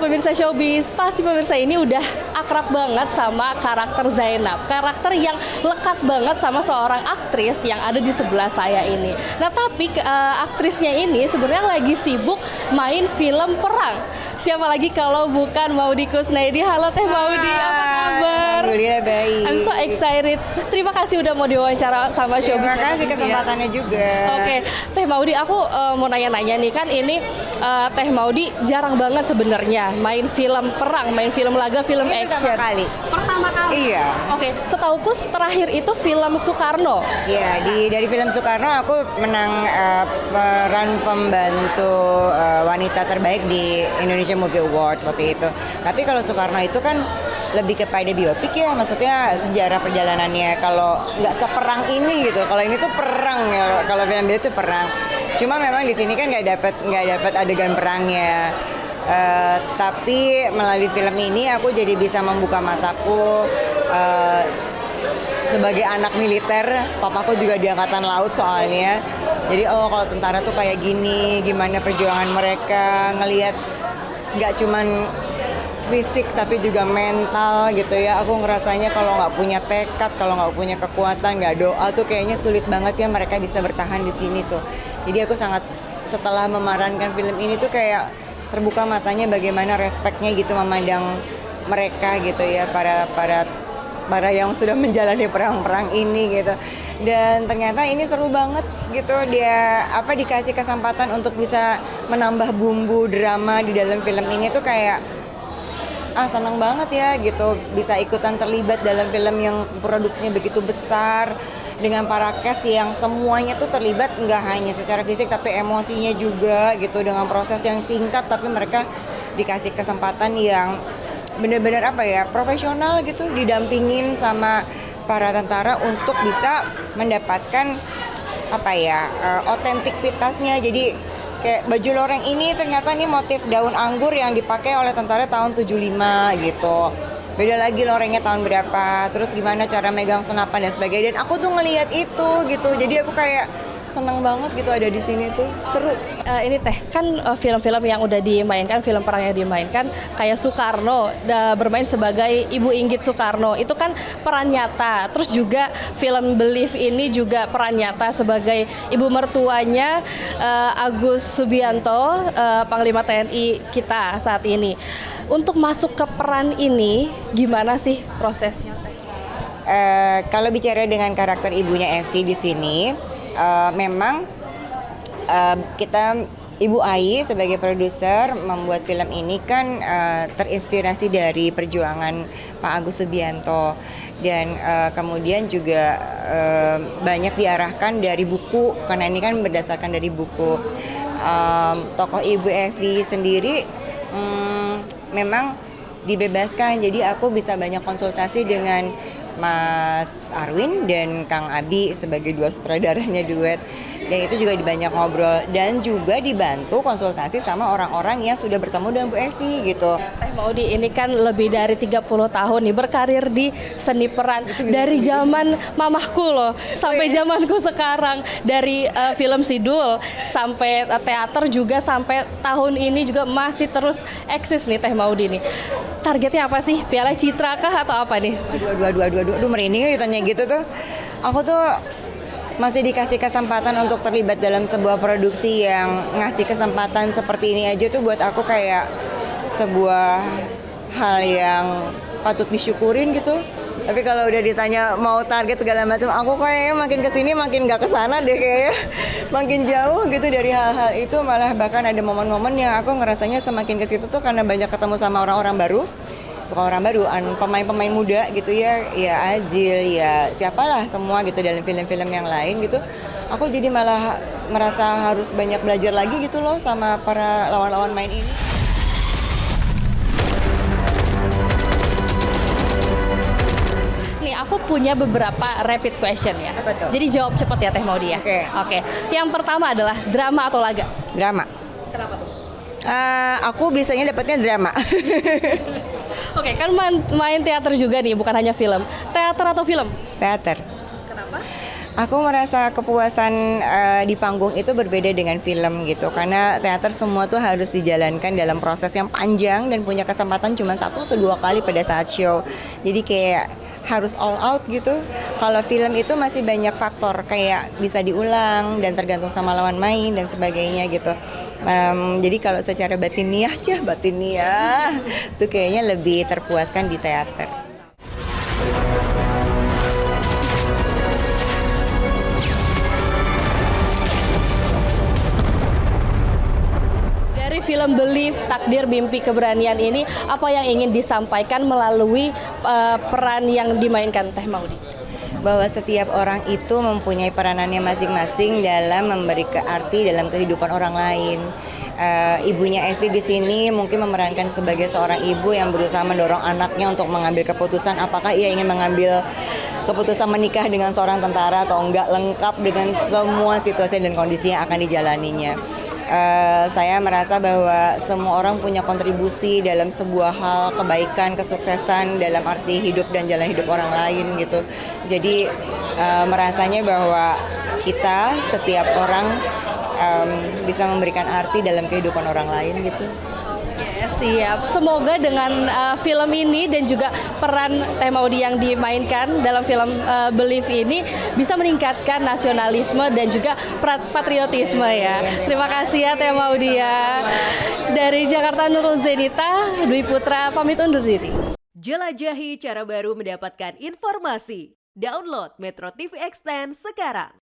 pemirsa Showbiz, pasti pemirsa ini udah akrab banget sama karakter Zainab. Karakter yang lekat banget sama seorang aktris yang ada di sebelah saya ini. Nah, tapi aktrisnya ini sebenarnya lagi sibuk main film perang. Siapa lagi kalau bukan Maudy Koesnaedi. Halo Teh Maudy, apa kabar? Alhamdulillah baik. I'm so excited. Terima kasih udah mau diwawancara sama Showbiz. Terima kasih kesempatannya juga. Oke, Teh Maudy, aku mau nanya-nanya nih, kan ini Teh Maudy jarang banget sebenarnya main film perang, main film laga, film Ini action. pertama kali. Iya. Oke, setauku terakhir itu film Soekarno. Iya, dari film Soekarno aku menang peran pembantu wanita terbaik di Indonesia Movie Award waktu itu. Tapi kalau Soekarno itu kan lebih kepada biopik ya, maksudnya sejarah perjalanannya. Kalau nggak seperang ini gitu, kalau ini tuh perang ya, kalau film dia tuh perang. Cuma memang di sini kan nggak dapat adegan perangnya. Tapi melalui film ini aku jadi bisa membuka mataku. Sebagai anak militer, papaku juga di angkatan laut soalnya. Jadi kalau tentara tuh kayak gini, gimana perjuangan mereka, ngelihat nggak cuman fisik tapi juga mental gitu ya. Aku ngerasanya kalau nggak punya tekad, kalau nggak punya kekuatan, nggak doa tuh kayaknya sulit banget ya mereka bisa bertahan di sini tuh. Jadi aku sangat, setelah memerankan film ini tuh kayak terbuka matanya bagaimana respeknya gitu memandang mereka gitu ya, para yang sudah menjalani perang-perang ini gitu. Dan ternyata ini seru banget gitu, dia dikasih kesempatan untuk bisa menambah bumbu drama di dalam film ini tuh kayak senang banget ya gitu, bisa ikutan terlibat dalam film yang produksinya begitu besar dengan para cast yang semuanya tuh terlibat nggak hanya secara fisik tapi emosinya juga gitu, dengan proses yang singkat tapi mereka dikasih kesempatan yang benar-benar profesional gitu, didampingin sama para tentara untuk bisa mendapatkan otentikitasnya. Jadi kayak baju loreng ini ternyata nih motif daun anggur yang dipakai oleh tentara tahun 75 gitu. Beda lagi lorengnya tahun berapa, terus gimana cara megang senapan dan sebagainya. Dan aku tuh ngelihat itu gitu, jadi aku kayak seneng banget gitu ada di sini tuh, seru. Ini Teh, kan film-film yang udah dimainkan, film perang yang dimainkan kayak Soekarno bermain sebagai Ibu Inggit Soekarno, itu kan peran nyata. Terus juga film Believe ini juga peran nyata sebagai ibu mertuanya Agus Subianto, Panglima TNI kita saat ini. Untuk masuk ke peran ini gimana sih prosesnya Teh? Kalau bicara dengan karakter ibunya Evi di sini, memang kita, Ibu Ai sebagai produser membuat film ini kan terinspirasi dari perjuangan Pak Agus Subianto, dan kemudian juga banyak diarahkan dari buku, karena ini kan berdasarkan dari buku. Tokoh Ibu Evi sendiri memang dibebaskan, jadi aku bisa banyak konsultasi dengan Mas Arwin dan Kang Abi sebagai dua sutradaranya duet, dan itu juga banyak ngobrol dan juga dibantu konsultasi sama orang-orang yang sudah bertemu dengan Bu Evi gitu. Teh Maudy ini kan lebih dari 30 tahun nih berkarir di seni peran, dari zaman mamahku loh sampai zamanku sekarang, dari film Sidul sampai teater juga sampai tahun ini juga masih terus eksis nih Teh Maudy nih. Targetnya apa sih? Piala Citra kah atau apa nih? Aduh merinding ditanya gitu tuh. Aku tuh masih dikasih kesempatan untuk terlibat dalam sebuah produksi yang ngasih kesempatan seperti ini aja tuh buat aku kayak sebuah hal yang patut disyukurin gitu. Tapi kalau udah ditanya mau target segala macam, aku kayaknya makin kesini makin gak kesana deh, kayaknya makin jauh gitu dari hal-hal itu. Malah bahkan ada momen-momen yang aku ngerasanya semakin ke situ tuh karena banyak ketemu sama orang-orang baru, bukan orang baru, pemain-pemain muda gitu ya Ajil, ya siapalah semua gitu dalam film-film yang lain gitu. Aku jadi malah merasa harus banyak belajar lagi gitu loh sama para lawan-lawan main ini. Nih, aku punya beberapa rapid question ya. Apa tuh? Jadi jawab cepat ya Teh Maudy ya. Oke. Yang pertama adalah drama atau laga? Drama. Kenapa tuh? Aku biasanya dapatnya drama. Oke, kan main teater juga nih, bukan hanya film. Teater atau film? Teater. Kenapa? Aku merasa kepuasan di panggung itu berbeda dengan film gitu, karena teater semua tuh harus dijalankan dalam proses yang panjang dan punya kesempatan cuma 1 atau 2 kali pada saat show. Jadi kayak harus all out gitu. Kalau film itu masih banyak faktor kayak bisa diulang dan tergantung sama lawan main dan sebagainya gitu. Jadi kalau secara batiniah tuh kayaknya lebih terpuaskan di teater. Dari film Believe, Takdir Mimpi Keberanian ini, apa yang ingin disampaikan melalui peran yang dimainkan Teh Maudy? Bahwa setiap orang itu mempunyai peranannya masing-masing dalam memberi arti dalam kehidupan orang lain. Ibunya Evi di sini mungkin memerankan sebagai seorang ibu yang berusaha mendorong anaknya untuk mengambil keputusan apakah ia ingin mengambil keputusan menikah dengan seorang tentara atau enggak, lengkap dengan semua situasi dan kondisi yang akan dijalaninya. Saya merasa bahwa semua orang punya kontribusi dalam sebuah hal kebaikan, kesuksesan dalam arti hidup dan jalan hidup orang lain gitu. Jadi merasanya bahwa kita setiap orang bisa memberikan arti dalam kehidupan orang lain gitu. Siap. Semoga dengan film ini dan juga peran Teh Maudy yang dimainkan dalam film Believe ini bisa meningkatkan nasionalisme dan juga patriotisme ya. Terima kasih ya Teh Maudy ya. Dari Jakarta Nurul Zenita, Dwi Putra pamit undur diri. Jelajahi cara baru mendapatkan informasi. Download Metro TV Extend sekarang.